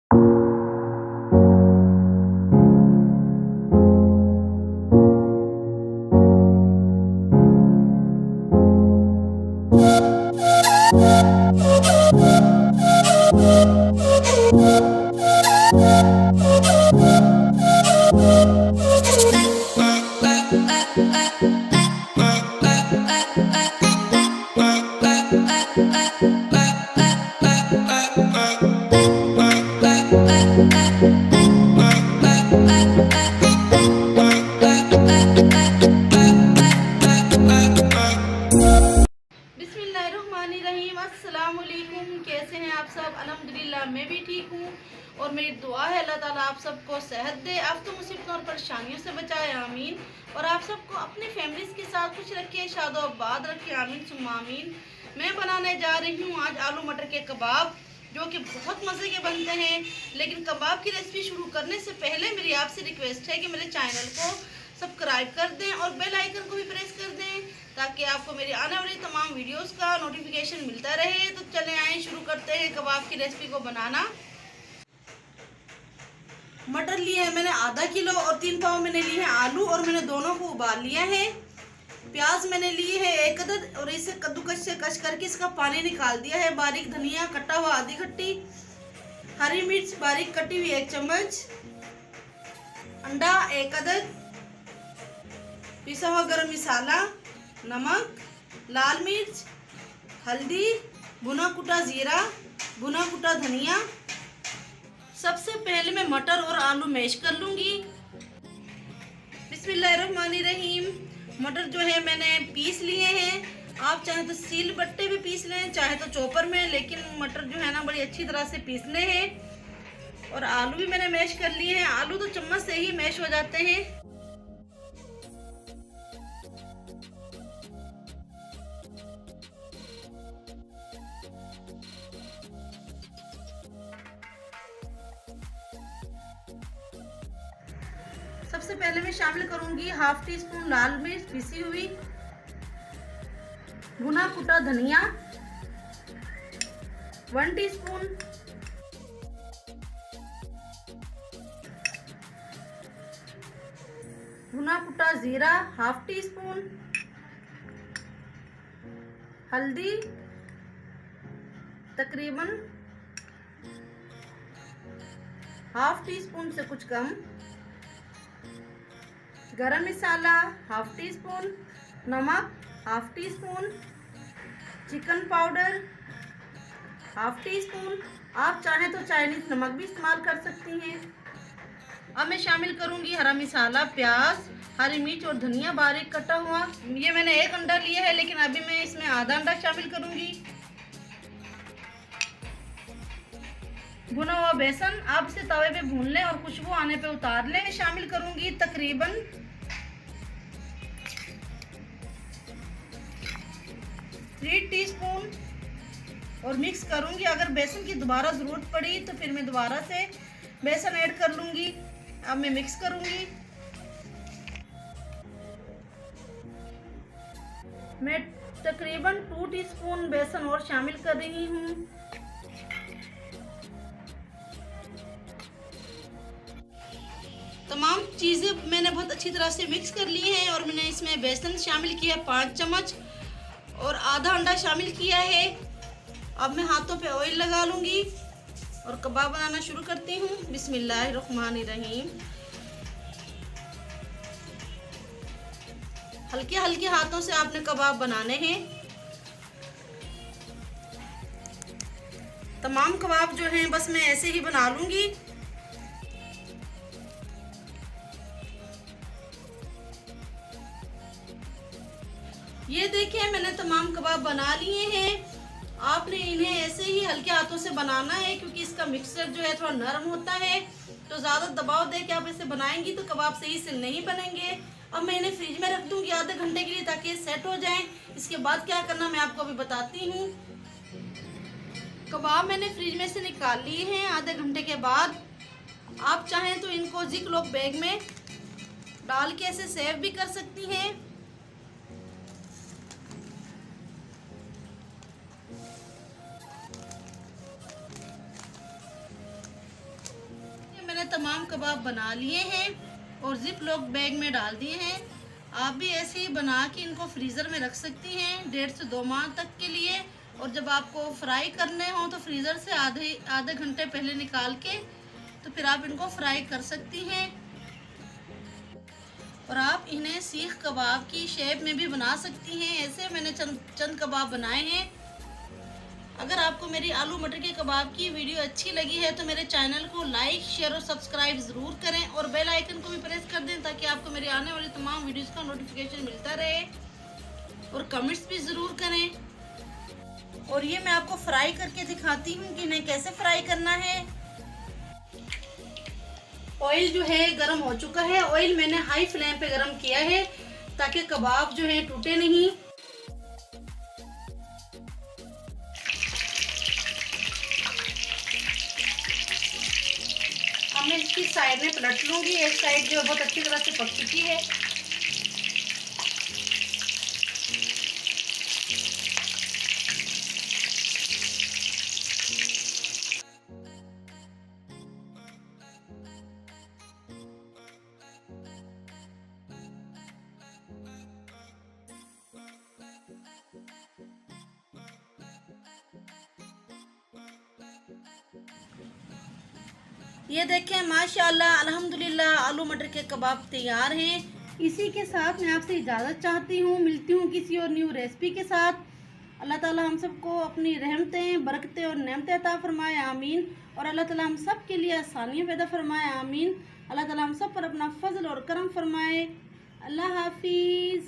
बिस्मिल्लाहिर्रहमानिर्रहीम। अस्सलाम वालेकुम। कैसे हैं आप सब? अल्हम्दुलिल्लाह मैं भी ठीक हूँ और मेरी दुआ है अल्लाह ताला आप सबको सेहत दे, आपको मुसीबतों और परेशानियों से बचाए, आमीन। और आप सबको अपनी फैमिलीज के साथ खुश रखे, शादो आबाद रखे, आमीन सुम्मा आमीन। मैं बनाने जा रही हूँ आज आलू मटर के कबाब, जो कि बहुत मज़े के बनते हैं। लेकिन कबाब की रेसिपी शुरू करने से पहले मेरी आपसे रिक्वेस्ट है कि मेरे चैनल को सब्सक्राइब कर दें और बेल आइकन को भी प्रेस कर दें, ताकि आपको मेरी आने वाली तमाम वीडियोस का नोटिफिकेशन मिलता रहे। तो चले आए शुरू करते हैं कबाब की रेसिपी को बनाना। मटर लिए हैं मैंने आधा किलो और 3 पाव मैंने लिए हैं आलू और मैंने दोनों को उबाल लिया है। प्याज मैंने लिए है 1 अदद और इसे कद्दूकस से कस करके इसका पानी निकाल दिया है। बारीक धनिया कटा हुआ आधी खट्टी, हरी मिर्च बारीक कटी हुई 1 चम्मच, अंडा 1 अदद, पिसा हुआ गरम मसाला, नमक, लाल मिर्च, हल्दी, भुना कुटा जीरा, भुना कुटा धनिया। सबसे पहले मैं मटर और आलू मैश कर लूँगी। बिस्मिल्लाहिर्रहमानिर्रहीम। मटर जो है मैंने पीस लिए हैं। आप चाहे तो सील बट्टे भी पीस लें, चाहे तो चॉपर में, लेकिन मटर जो है ना बड़ी अच्छी तरह से पीसने हैं। और आलू भी मैंने मैश कर लिए हैं। आलू तो चम्मच से ही मैश हो जाते हैं। सबसे पहले मैं शामिल करूंगी हाफ टी स्पून लाल मिर्च पिसी हुई, भुना कुटा धनिया 1 टीस्पून, भुना कुटा जीरा हाफ टी स्पून, हल्दी तकरीबन हाफ टी स्पून से कुछ कम, गरम मसाला हाफ टी स्पून, नमक half tea spoon, chicken powder half tea spoon. आप चाहें तो चाइनीज नमक भी इस्तेमाल कर सकती हैं। अब मैं शामिल करूंगी हरा मसाला, प्याज, हरी मिर्च और धनिया बारीक कटा हुआ। ये मैंने 1 अंडा लिया है, लेकिन अभी मैं इसमें आधा अंडा शामिल करूंगी। भुना हुआ बेसन, आप इसे तवे पे भून लें और खुशबू आने पे उतार लें। शामिल करूंगी तकरीबन 3 टीस्पून और मिक्स करूंगी। अगर बेसन की दोबारा ज़रूरत पड़ी तो फिर मैं दोबारा से बेसन ऐड कर लूंगी। अब मैं मिक्स करूंगी। मैं तकरीबन 2 टीस्पून बेसन और शामिल कर रही हूँ। तमाम चीज़ें मैंने बहुत अच्छी तरह से मिक्स कर ली हैं और मैंने इसमें बेसन शामिल किया है 5 चम्मच और आधा अंडा शामिल किया है। अब मैं हाथों पे ऑयल लगा लूँगी और कबाब बनाना शुरू करती हूँ। बिस्मिल्लाहिर्रहमानिर्रहीम। हल्के हल्के हाथों से आपने कबाब बनाने हैं। तमाम कबाब जो हैं बस मैं ऐसे ही बना लूँगी। ये देखिए मैंने तमाम कबाब बना लिए हैं। आपने इन्हें ऐसे ही हल्के हाथों से बनाना है, क्योंकि इसका मिक्सचर जो है थोड़ा नरम होता है, तो ज़्यादा दबाव दे के आप इसे बनाएंगी तो कबाब सही से नहीं बनेंगे। अब मैं इन्हें फ्रिज में रख दूंगी आधे घंटे के लिए, ताकि ये सेट हो जाएं। इसके बाद क्या करना मैं आपको अभी बताती हूँ। कबाब मैंने फ्रिज में से निकाल लिए हैं आधे घंटे के बाद। आप चाहें तो इनको जिप-लॉक बैग में डाल के ऐसे सेव भी कर सकती हैं। तमाम कबाब बना लिए हैं और जिप लॉक बैग में डाल दिए हैं। आप भी ऐसे ही बना के इनको फ्रीज़र में रख सकती हैं 1.5 से 2 माह तक के लिए। और जब आपको फ्राई करने हो तो फ्रीज़र से आधे घंटे पहले निकाल के तो फिर आप इनको फ्राई कर सकती हैं। और आप इन्हें सीख कबाब की शेप में भी बना सकती हैं। ऐसे मैंने चंद कबाब बनाए हैं। अगर आपको मेरी आलू मटर के कबाब की वीडियो अच्छी लगी है तो मेरे चैनल को लाइक, शेयर और सब्सक्राइब ज़रूर करें और बेल आइकन को भी प्रेस कर दें ताकि आपको मेरी आने वाली तमाम वीडियोस का नोटिफिकेशन मिलता रहे। और कमेंट्स भी ज़रूर करें। और ये मैं आपको फ्राई करके दिखाती हूँ कि इन्हें कैसे फ्राई करना है। ऑयल जो है गरम हो चुका है। ऑयल मैंने हाई फ्लेम पे गरम किया है ताकि कबाब जो है टूटे नहीं। अब मैं इसकी साइड में पलट लूंगी। एक साइड जो बहुत अच्छी तरह से पक चुकी है। ये देखें माशाल्लाह अल्हम्दुलिल्लाह आलू मटर के कबाब तैयार हैं। इसी के साथ मैं आपसे इजाज़त चाहती हूँ। मिलती हूँ किसी और न्यू रेसिपी के साथ। अल्लाह ताला हम सबको अपनी रहमतें, बरकतें और नेमतें अता फरमाए, आमीन। और अल्लाह ताला हम सब के लिए आसानियाँ पैदा फरमाए, आमीन। अल्लाह ताला हम सब पर अपना फजल और करम फरमाए। अल्लाह हाफिज़।